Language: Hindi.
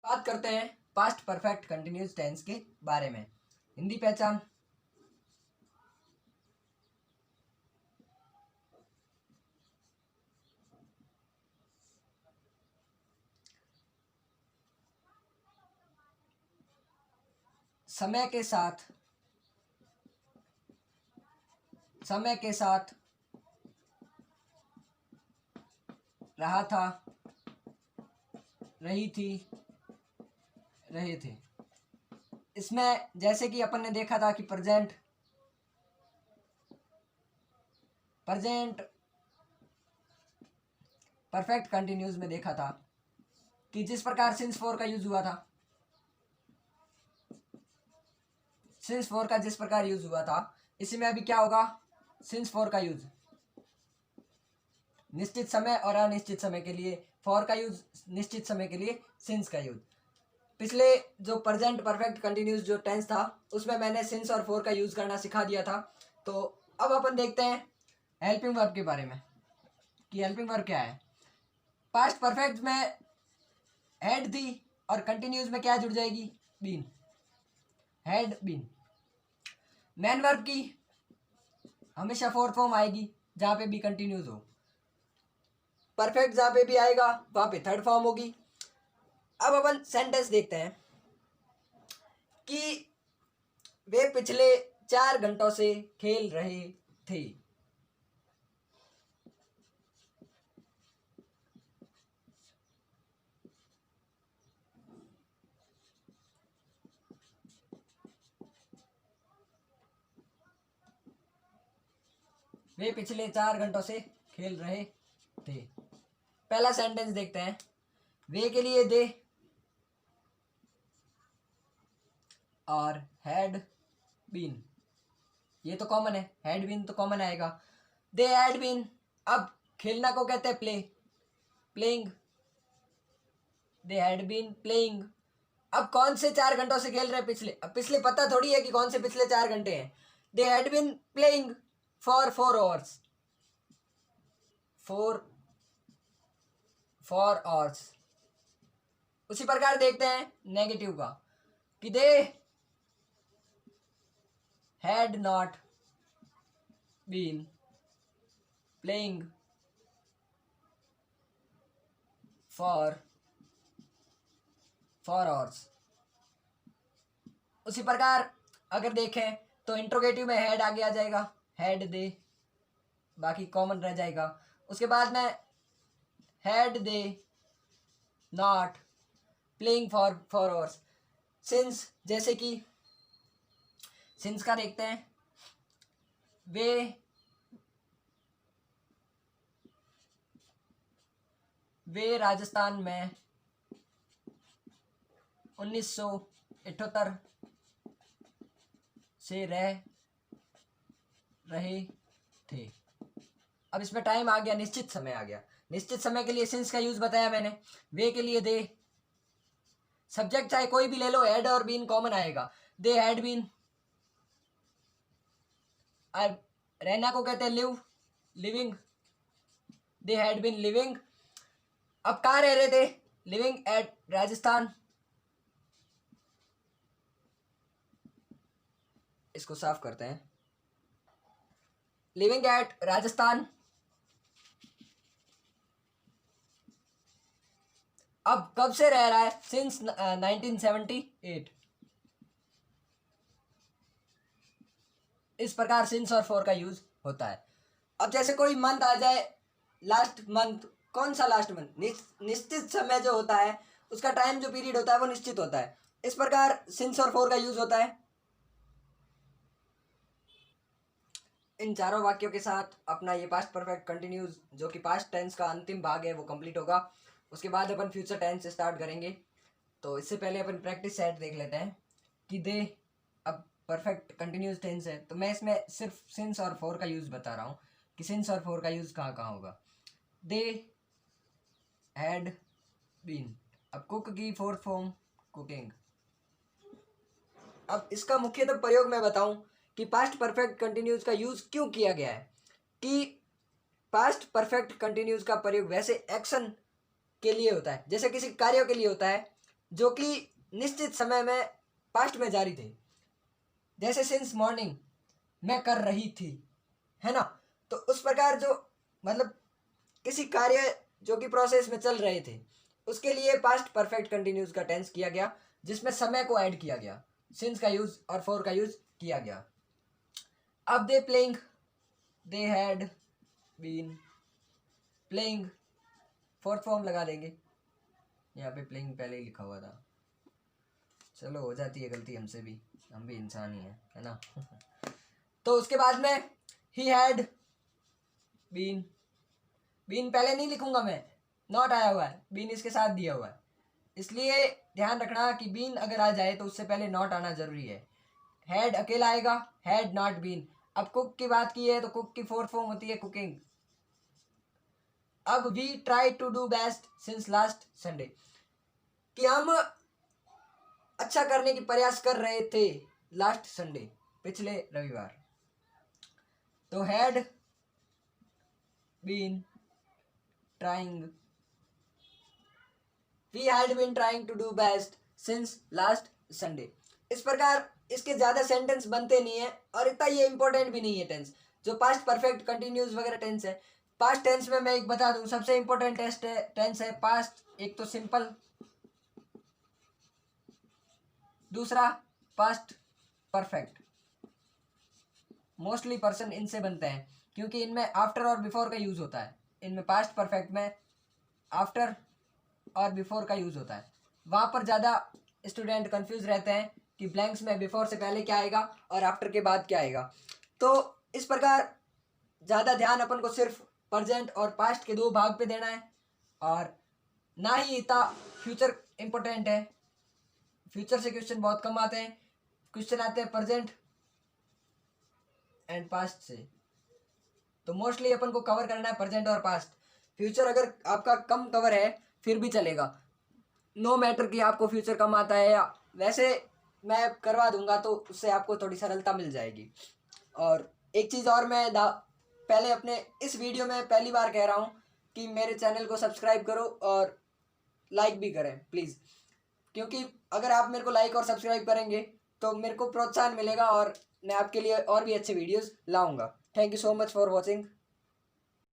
बात करते हैं पास्ट परफेक्ट कंटिन्यूस टेंस के बारे में। हिंदी पहचान। समय के साथ रहा था, रही थी, रहे थे। इसमें जैसे कि अपन ने देखा था कि प्रेजेंट परफेक्ट कंटिन्यूस में देखा था कि जिस प्रकार सिंस फोर का यूज हुआ था, सिंस फोर का जिस प्रकार यूज हुआ था, इसी में अभी क्या होगा, सिंस फोर का यूज निश्चित समय और अनिश्चित समय के लिए, फॉर का यूज निश्चित समय के लिए सिंस का यूज। पिछले जो प्रेजेंट परफेक्ट कंटिन्यूस जो टेंस था उसमें मैंने सिंस और फॉर का यूज करना सिखा दिया था। तो अब अपन देखते हैं हेल्पिंग वर्ब के बारे में कि हेल्पिंग वर्ब क्या है। पास्ट परफेक्ट में हैड थी और कंटिन्यूस में क्या जुड़ जाएगी, been, had been. Main verb की हमेशा फोर्थ फॉर्म आएगी जहां पे भी कंटिन्यूस हो। परफेक्ट जहां पे भी आएगा वहां पे थर्ड फॉर्म होगी। अब अपन सेंटेंस देखते हैं कि वे पिछले 4 घंटों से खेल रहे थे। वे पिछले 4 घंटों से खेल रहे थे। पहला सेंटेंस देखते हैं। वे के लिए दे और हैड बीन, ये तो कॉमन है, हैड बीन तो कॉमन आएगा। दे हैड बीन, अब खेलना को कहते हैं play, playing, they had been playing. अब कौन से 4 घंटों से खेल रहे हैं, पिछले। अब पिछले पता थोड़ी है कि कौन से पिछले 4 घंटे हैं। They had been playing for 4 hours, for hours. उसी प्रकार देखते हैं नेगेटिव का कि they had not been playing for hours. उसी प्रकार अगर देखें तो इंट्रोगेटिव में हैड आगे आ जाएगा, हैड दे, बाकी कॉमन रह जाएगा। उसके बाद में had they not playing for hours. Since, जैसे कि सिंस का देखते हैं। वे राजस्थान में 1978 से रह रहे थे। अब इसमें टाइम आ गया, निश्चित समय आ गया। निश्चित समय के लिए सिंस का यूज बताया मैंने। वे के लिए दे, सब्जेक्ट चाहे कोई भी ले लो, हैड और बीन कॉमन आएगा। दे हैड बीन, रहना को कहते हैं live, living, they had been living. अब कहाँ रह रहे थे, लिविंग एट राजस्थान। इसको साफ करते हैं, लिविंग एट राजस्थान। अब कब से रह रहा है, सिंस 1978। इस प्रकार सिंस और फॉर का यूज होता है। अब जैसे कोई मंथ आ जाए, लास्ट मंथ, कौन सा लास्ट मंथ, निश्चित समय जो होता है उसका टाइम जो पीरियड होता है वो निश्चित होता है। इस प्रकार सिंस और फॉर का यूज होता है। इन चारों वाक्यों के साथ अपना ये पास्ट परफेक्ट कंटिन्यूज जो कि पास्ट टेंस का अंतिम भाग है वो कंप्लीट होगा। उसके बाद अपन फ्यूचर टेंस स्टार्ट करेंगे। तो इससे पहले अपन प्रैक्टिस सेट देख लेते हैं कि दे, अब परफेक्ट कंटिन्यूस टेंस है तो मैं इसमें सिर्फ सिंस और फॉर का यूज़ बता रहा हूँ कि सिंस और फॉर का यूज़ कहाँ कहाँ होगा। दे हैड बीन, अब कुक की फोर्थ फॉर्म कुकिंग। अब इसका मुख्यतः प्रयोग मैं बताऊं कि पास्ट परफेक्ट कंटिन्यूस का यूज क्यों किया गया है। कि पास्ट परफेक्ट कंटिन्यूस का प्रयोग वैसे एक्शन के लिए होता है, जैसे किसी कार्यों के लिए होता है जो कि निश्चित समय में पास्ट में जारी थे, जैसे सिंस मॉर्निंग मैं कर रही थी, है ना। तो उस प्रकार जो मतलब किसी कार्य जो कि प्रोसेस में चल रहे थे उसके लिए पास्ट परफेक्ट कंटिन्यूस का टेंस किया गया, जिसमें समय को ऐड किया गया, सिंस का यूज और फॉर का यूज किया गया। अब they playing, they had been playing, fourth form लगा देंगे, यहाँ पे प्लेइंग पहले ही लिखा हुआ था, चलो हो जाती है गलती हमसे भी, हम भी इंसान ही हैं, है ना। तो उसके बाद में ही हैड बीन, बीन पहले नहीं लिखूंगा मैं, नॉट आया हुआ है, बीन इसके साथ दिया हुआ है, इसलिए ध्यान रखना कि बीन अगर आ जाए तो उससे पहले नॉट आना जरूरी है। हैड अकेला आएगा, हैड नॉट बीन। अब कुक की बात की है तो कुक की फोर्थ फॉर्म होती है कुकिंग। अब we try to do best since last Sunday, कि हम अच्छा करने की प्रयास कर रहे थे लास्ट संडे, पिछले रविवार। तो had been trying, we had been trying to do best since last Sunday. इस प्रकार इसके ज़्यादा सेंटेंस बनते नहीं है और इतना ये इंपॉर्टेंट भी नहीं है टेंस, जो पास्ट परफेक्ट कंटिन्यूस वगैरह टेंस है। पास्ट टेंस में मैं एक बता दूं, सबसे इंपॉर्टेंट टेंस है पास्ट, एक तो सिंपल, दूसरा पास्ट परफेक्ट। मोस्टली पर्सन इनसे बनते हैं क्योंकि इनमें आफ्टर और बिफोर का यूज होता है। इनमें पास्ट परफेक्ट में आफ्टर और बिफोर का यूज होता है। वहाँ पर ज़्यादा स्टूडेंट कंफ्यूज रहते हैं कि ब्लैंक्स में बिफोर से पहले क्या आएगा और आफ्टर के बाद क्या आएगा। तो इस प्रकार ज़्यादा ध्यान अपन को सिर्फ प्रेजेंट और पास्ट के दो भाग पे देना है, और ना ही इतना फ्यूचर इम्पोर्टेंट है। फ्यूचर से क्वेश्चन बहुत कम आते हैं, क्वेश्चन आते हैं प्रेजेंट एंड पास्ट से। तो मोस्टली अपन को कवर करना है प्रेजेंट और पास्ट। फ्यूचर अगर आपका कम कवर है फिर भी चलेगा, नो मैटर कि आपको फ्यूचर कम आता है, या वैसे मैं करवा दूंगा तो उससे आपको थोड़ी सरलता मिल जाएगी। और एक चीज़ और मैं पहले अपने इस वीडियो में पहली बार कह रहा हूँ कि मेरे चैनल को सब्सक्राइब करो और लाइक भी करें प्लीज़, क्योंकि अगर आप मेरे को लाइक और सब्सक्राइब करेंगे तो मेरे को प्रोत्साहन मिलेगा और मैं आपके लिए और भी अच्छे वीडियोस लाऊंगा। Thank you so much for watching.